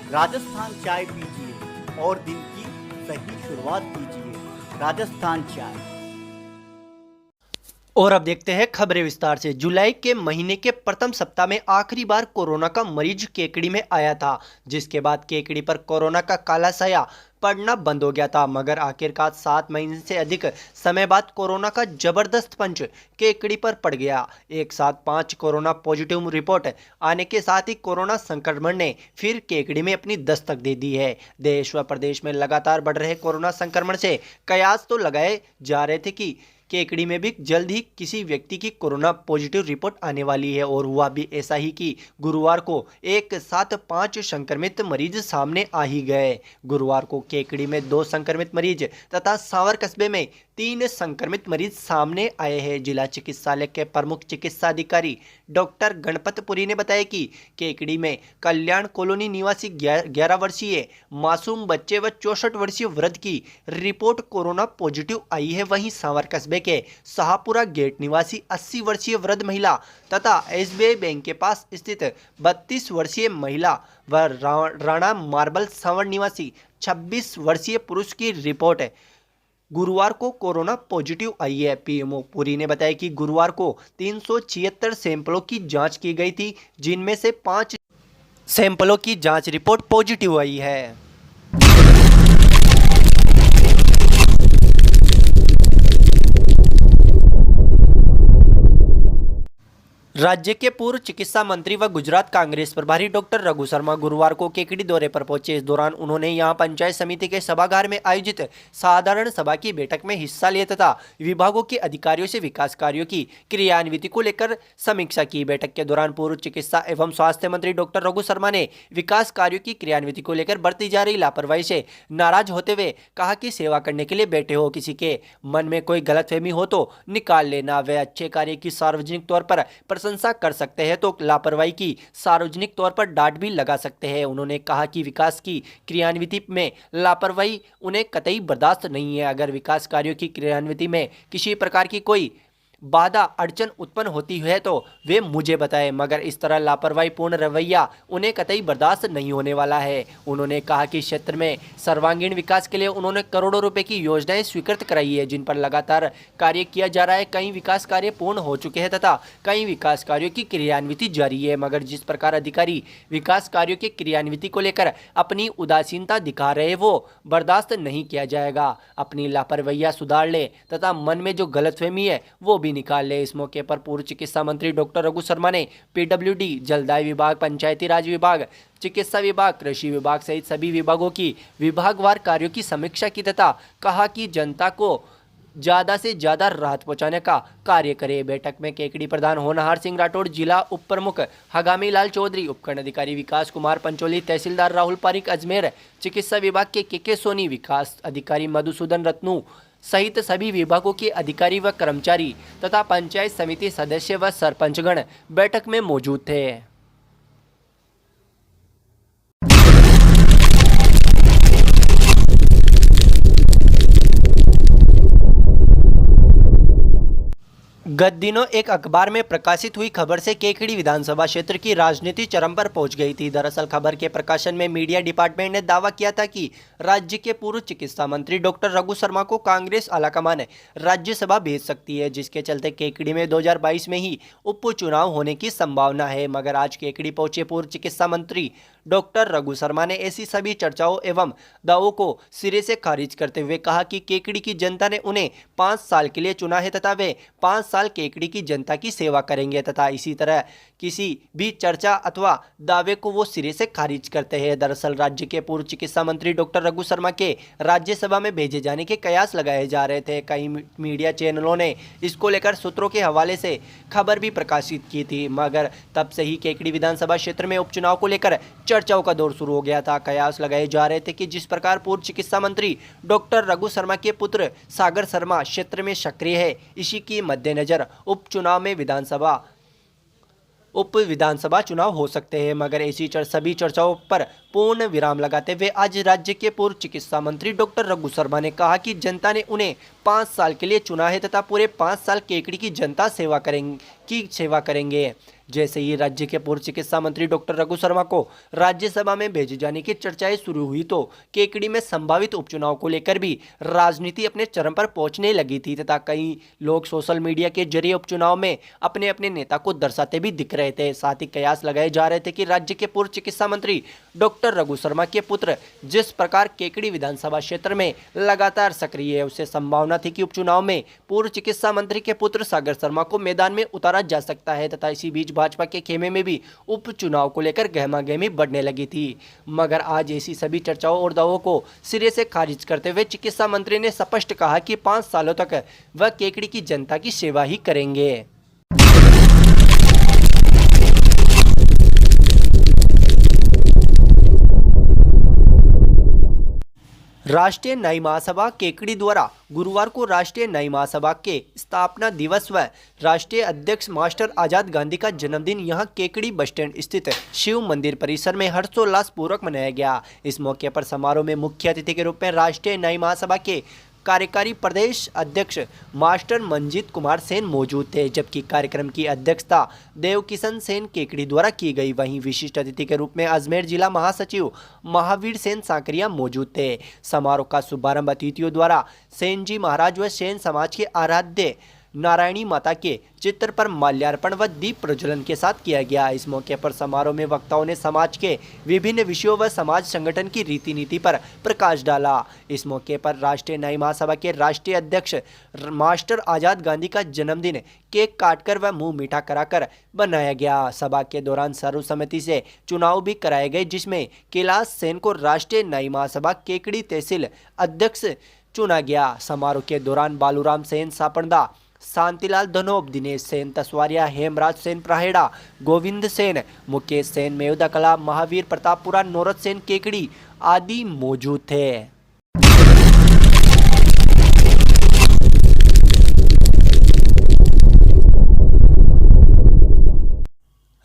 राजस्थान चाय पीजिए और दिन की सही शुरुआत कीजिए। राजस्थान चाय। और अब देखते हैं खबरें विस्तार से। जुलाई के महीने के प्रथम सप्ताह में आखिरी बार कोरोना का मरीज केकड़ी में आया था, जिसके बाद केकड़ी पर कोरोना का काला साया पड़ना बंद हो गया था। मगर आखिरकार 7 महीने से अधिक समय बाद कोरोना का जबरदस्त पंच केकड़ी पर पड़ गया। एक साथ 5 कोरोना पॉजिटिव रिपोर्ट आने के साथ ही कोरोना संक्रमण ने फिर केकड़ी में अपनी दस्तक दे दी है। देश व प्रदेश में लगातार बढ़ रहे कोरोना संक्रमण से कयास तो लगाए जा रहे थे कि केकड़ी में भी जल्द ही किसी व्यक्ति की कोरोना पॉजिटिव रिपोर्ट आने वाली है, और हुआ भी ऐसा ही कि गुरुवार को एक साथ 5 संक्रमित मरीज सामने आ ही गए। गुरुवार को केकड़ी में 2 संक्रमित मरीज तथा सांवर कस्बे में 3 संक्रमित मरीज सामने आए हैं। जिला चिकित्सालय के प्रमुख चिकित्सा अधिकारी डॉक्टर गणपतपुरी ने बताया कि केकड़ी में कल्याण कॉलोनी निवासी 11 वर्षीय मासूम बच्चे व 64 वर्षीय वृद्ध की रिपोर्ट कोरोना पॉजिटिव आई है। वहीं सांवर कस्बे के शाहपुरा गेट निवासी 80 वर्षीय वृद्ध महिला तथा एसबीआई बैंक के पास स्थित 32 वर्षीय महिला व राणा मार्बल सांवर निवासी 26 वर्षीय पुरुष की रिपोर्ट गुरुवार को कोरोना पॉजिटिव आई है। पीएमओ पुरी ने बताया कि गुरुवार को 376 सैंपलों की जांच की गई थी, जिनमें से 5 सैंपलों की जांच रिपोर्ट पॉजिटिव आई है। राज्य के पूर्व चिकित्सा मंत्री व गुजरात कांग्रेस प्रभारी डॉक्टर रघु शर्मा गुरुवार को केकड़ी दौरे पर पहुंचे। इस दौरान उन्होंने यहां पंचायत समिति के सभागार में आयोजित साधारण सभा की बैठक में हिस्सा लिया तथा विभागों के अधिकारियों से विकास कार्यों की क्रियान्विति को लेकर समीक्षा की। बैठक के दौरान पूर्व चिकित्सा एवं स्वास्थ्य मंत्री डॉक्टर रघु शर्मा ने विकास कार्यों की क्रियान्विति को लेकर बरती जा रही लापरवाही से नाराज होते हुए कहा कि सेवा करने के लिए बैठे हो, किसी के मन में कोई गलतफहमी हो तो निकाल लेना। वे अच्छे कार्य की सार्वजनिक तौर पर प्रशंसा कर सकते हैं तो लापरवाही की सार्वजनिक तौर पर डांट भी लगा सकते हैं। उन्होंने कहा कि विकास की क्रियान्विति में लापरवाही उन्हें कतई बर्दाश्त नहीं है। अगर विकास कार्यों की क्रियान्विति में किसी प्रकार की कोई बाधा अड़चन उत्पन्न होती है तो वे मुझे बताएं, मगर इस तरह लापरवाही पूर्ण रवैया उन्हें कतई बर्दाश्त नहीं होने वाला है। उन्होंने कहा कि क्षेत्र में सर्वांगीण विकास के लिए उन्होंने करोड़ों रुपए की योजनाएं स्वीकृत कराई है, जिन पर लगातार कार्य किया जा रहा है। कई विकास कार्य पूर्ण हो चुके हैं तथा कई विकास कार्यों की क्रियान्विति जारी है, मगर जिस प्रकार अधिकारी विकास कार्यों की क्रियान्विति को लेकर अपनी उदासीनता दिखा रहे वो बर्दाश्त नहीं किया जाएगा। अपनी लापरवाहियां सुधार ले तथा मन में जो गलतफहमी है वो निकाल ले। इस मौके पर पूर्व चिकित्सा मंत्री डॉक्टर रघु शर्मा ने पीडब्ल्यूडी, जलदाय विभाग, पंचायती राज विभाग, चिकित्सा विभाग, कृषि विभाग सहित सभी विभागों की विभागवार कार्यों की समीक्षा की तथा कहा कि जनता को ज्यादा से ज्यादा राहत पहुंचाने का कार्य करे। बैठक में केकड़ी प्रधान होनहार सिंह राठौड़, जिला उप प्रमुख हगामी लाल चौधरी, उपखंड अधिकारी विकास कुमार पंचोली, तहसीलदार राहुल पारिक अजमेर, चिकित्सा विभाग के के सोनी, विकास अधिकारी मधुसूदन रत्नू सहित सभी विभागों के अधिकारी व कर्मचारी तथा पंचायत समिति सदस्य व सरपंचगण बैठक में मौजूद थे। गत दिनों एक अखबार में प्रकाशित हुई खबर से केकड़ी विधानसभा क्षेत्र की राजनीति चरम पर पहुंच गई थी। दरअसल खबर के प्रकाशन में मीडिया डिपार्टमेंट ने दावा किया था कि राज्य के पूर्व चिकित्सा मंत्री डॉक्टर रघु शर्मा को कांग्रेस आलाकमान राज्यसभा भेज सकती है, जिसके चलते केकड़ी में 2022 में ही उपचुनाव होने की संभावना है। मगर आज केकड़ी पहुंचे पूर्व चिकित्सा मंत्री डॉक्टर रघु शर्मा ने ऐसी सभी चर्चाओं एवं दावों को सिरे से खारिज करते हुए कहा कि केकड़ी की जनता ने उन्हें 5 साल के लिए चुना है तथा वे 5 साल केकड़ी की जनता की सेवा करेंगे तथा इसी तरह किसी भी चर्चा अथवा दावे को वो सिरे से खारिज करते हैं। दरअसल राज्य के पूर्व चिकित्सा मंत्री डॉक्टर रघु शर्मा के राज्यसभा में भेजे जाने के कयास लगाए जा रहे थे। कई मीडिया चैनलों ने इसको लेकर सूत्रों के हवाले से खबर भी प्रकाशित की थी, मगर तब से ही केकड़ी विधानसभा क्षेत्र में उपचुनाव को लेकर चर्चाओं का दौर शुरू हो गया था। कयास लगाए जा रहे थे कि जिस प्रकार पूर्व चिकित्सा मंत्री डॉक्टर रघु शर्मा के पुत्र सागर शर्मा क्षेत्र में सक्रिय है, इसी के मद्देनजर उपचुनाव में उप विधानसभा चुनाव हो सकते हैं। मगर ऐसी सभी चर्चाओं पर पूर्ण विराम लगाते हुए आज राज्य के पूर्व चिकित्सा मंत्री डॉक्टर रघु शर्मा ने कहा कि जनता ने उन्हें 5 साल के लिए चुना है तथा पूरे 5 साल केकड़ी की जनता सेवा करेंगे। जैसे ही राज्य के पूर्व चिकित्सा मंत्री डॉक्टर रघु शर्मा को राज्यसभा में भेजे जाने की चर्चाएं शुरू हुई तो केकड़ी में संभावित उपचुनाव को लेकर भी राजनीति अपने चरम पर पहुंचने लगी थी तथा कई लोग सोशल मीडिया के जरिए उपचुनाव में अपने अपने नेता को दर्शाते भी दिख रहे थे। साथ ही कयास लगाए जा रहे थे कि राज्य के पूर्व चिकित्सा मंत्री डॉक्टर रघु शर्मा के पुत्र जिस प्रकार केकड़ी विधानसभा क्षेत्र में लगातार सक्रिय है, उससे संभावना थी कि उपचुनाव में पूर्व चिकित्सा मंत्री के पुत्र सागर शर्मा को मैदान में उतारा जा सकता है तथा इसी बीच भाजपा के खेमे में भी उपचुनाव को लेकर गहमागहमी बढ़ने लगी थी। मगर आज ऐसी सभी चर्चाओं और दावों को सिरे से खारिज करते हुए चिकित्सा मंत्री ने स्पष्ट कहा कि 5 सालों तक वह केकड़ी की जनता की सेवा ही करेंगे। राष्ट्रीय न्याय महासभा केकड़ी द्वारा गुरुवार को राष्ट्रीय न्याय महासभा के स्थापना दिवस व राष्ट्रीय अध्यक्ष मास्टर आजाद गांधी का जन्मदिन यहां केकड़ी बस स्टैंड स्थित शिव मंदिर परिसर में हर्षोल्लास पूर्वक मनाया गया। इस मौके पर समारोह में मुख्य अतिथि के रूप में राष्ट्रीय न्याय महासभा के कार्यकारी प्रदेश अध्यक्ष मास्टर मंजीत कुमार सेन मौजूद थे, जबकि कार्यक्रम की अध्यक्षता देवकिशन सेन केकड़ी द्वारा की गई। वहीं विशिष्ट अतिथि के रूप में अजमेर जिला महासचिव महावीर सेन सांकरिया मौजूद थे। समारोह का शुभारंभ अतिथियों द्वारा सेन जी महाराज व सेन समाज के आराध्य नारायणी माता के चित्र पर माल्यार्पण व दीप प्रज्वलन के साथ किया गया। इस मौके पर समारोह में वक्ताओं ने समाज के विभिन्न विषयों व समाज संगठन की रीति नीति पर प्रकाश डाला। इस मौके पर राष्ट्रीय न्याय महासभा के राष्ट्रीय अध्यक्ष मास्टर आजाद गांधी का जन्मदिन केक काटकर व मुंह मीठा कराकर बनाया गया। सभा के दौरान सर्वसम्मति से चुनाव भी कराए गए, जिसमें कैलाश सेन को राष्ट्रीय न्याय महासभा केकड़ी तहसील अध्यक्ष चुना गया। समारोह के दौरान बालूराम सेन सापड़दा, शांतिलाल धनोब, दिनेश सेन तसवारिया, हेमराज सेन प्राहेड़ा, गोविंद सेन, मुकेश सेन मेवदा कला, महावीर प्रतापपुरा, नौरत सेन केकड़ी आदि मौजूद थे।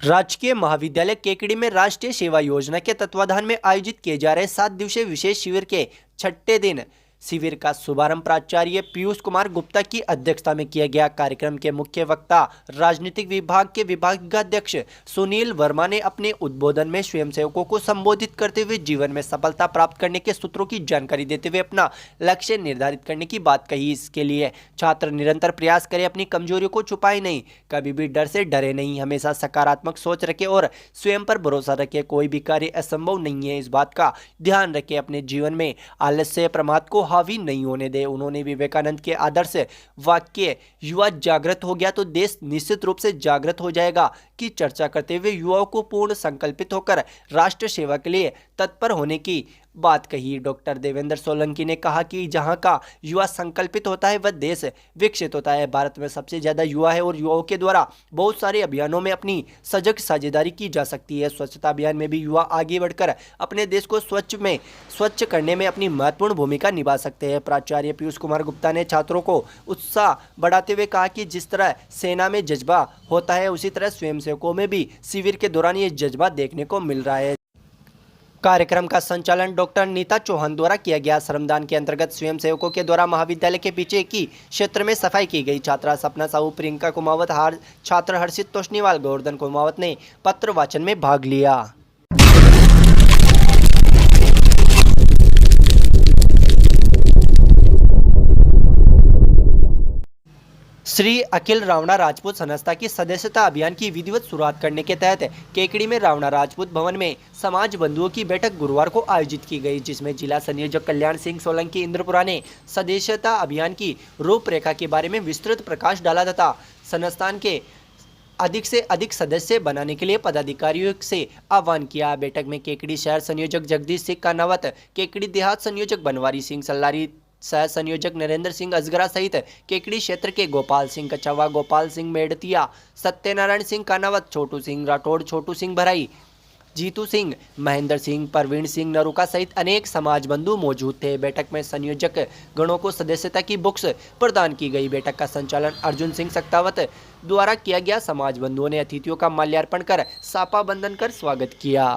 राजकीय महाविद्यालय केकड़ी में राष्ट्रीय सेवा योजना के तत्वाधान में आयोजित किए जा रहे 7 दिवसीय विशेष शिविर के 6ठे दिन शिविर का शुभारंभ प्राचार्य पीयूष कुमार गुप्ता की अध्यक्षता में किया गया। कार्यक्रम के मुख्य वक्ता राजनीतिक विभाग के विभागाध्यक्ष सुनील वर्मा ने अपने उद्बोधन में स्वयंसेवकों को संबोधित करते हुए जीवन में सफलता प्राप्त करने के सूत्रों की जानकारी देते हुए अपना लक्ष्य निर्धारित करने की बात कही। इसके लिए छात्र निरंतर प्रयास करें, अपनी कमजोरियों को छुपाए नहीं, कभी भी डर से डरे नहीं, हमेशा सकारात्मक सोच रखें और स्वयं पर भरोसा रखें। कोई भी कार्य असंभव नहीं है, इस बात का ध्यान रखें। अपने जीवन में आलस्य प्रमाद को हावी नहीं होने दे। उन्होंने विवेकानंद के आदर्श वाक्य युवा जागृत हो गया तो देश निश्चित रूप से जागृत हो जाएगा की चर्चा करते हुए युवाओं को पूर्ण संकल्पित होकर राष्ट्र सेवा के लिए तत्पर होने की बात कही। डॉक्टर देवेंद्र सोलंकी ने कहा कि जहां का युवा संकल्पित होता है वह देश विकसित होता है। भारत में सबसे ज्यादा युवा है और युवाओं के द्वारा बहुत सारे अभियानों में अपनी सजग साझेदारी की जा सकती है। स्वच्छता अभियान में भी युवा आगे बढ़कर अपने देश को स्वच्छ करने में अपनी महत्वपूर्ण भूमिका निभा सकते हैं। प्राचार्य पीयूष कुमार गुप्ता ने छात्रों को उत्साह बढ़ाते हुए कहा कि जिस तरह सेना में जज्बा होता है उसी तरह स्वयंसेवकों में भी शिविर के दौरान ये जज्बा देखने को मिल रहा है। कार्यक्रम का संचालन डॉक्टर नीता चौहान द्वारा किया गया। श्रमदान के अंतर्गत स्वयंसेवकों के द्वारा महाविद्यालय के पीछे की क्षेत्र में सफाई की गई। छात्रा सपना साहू, प्रियंका कुमावत, छात्र हर्षित तोष्नीवाल, गोवर्धन कुमावत ने पत्र वाचन में भाग लिया। श्री अखिल रावणा राजपूत संस्था की सदस्यता अभियान की विधिवत शुरुआत करने के तहत केकड़ी में रावणा राजपूत भवन में समाज बंधुओं की बैठक गुरुवार को आयोजित की गई, जिसमें जिला संयोजक कल्याण सिंह सोलंकी इंद्रपुरा ने सदस्यता अभियान की रूपरेखा के बारे में विस्तृत प्रकाश डाला तथा संस्थान के अधिक से अधिक सदस्य बनाने के लिए पदाधिकारियों से आह्वान किया। बैठक में केकड़ी शहर संयोजक जगदीश सिंह कानावत, केकड़ी देहात संयोजक बनवारी सिंह सल्लारी, सह संयोजक नरेंद्र सिंह अजगरा सहित केकड़ी क्षेत्र के गोपाल सिंह कचवा, गोपाल सिंह मेड़तिया, सत्यनारायण सिंह कानावत, छोटू सिंह राठौड़, छोटू सिंह भराई, जीतू सिंह, महेंद्र सिंह, परवीन सिंह नरुका सहित अनेक समाज बंधु मौजूद थे। बैठक में संयोजक गणों को सदस्यता की बुक्स प्रदान की गई। बैठक का संचालन अर्जुन सिंह सक्तावत द्वारा किया गया। समाज बंधुओं ने अतिथियों का माल्यार्पण कर सापा बंधन कर स्वागत किया।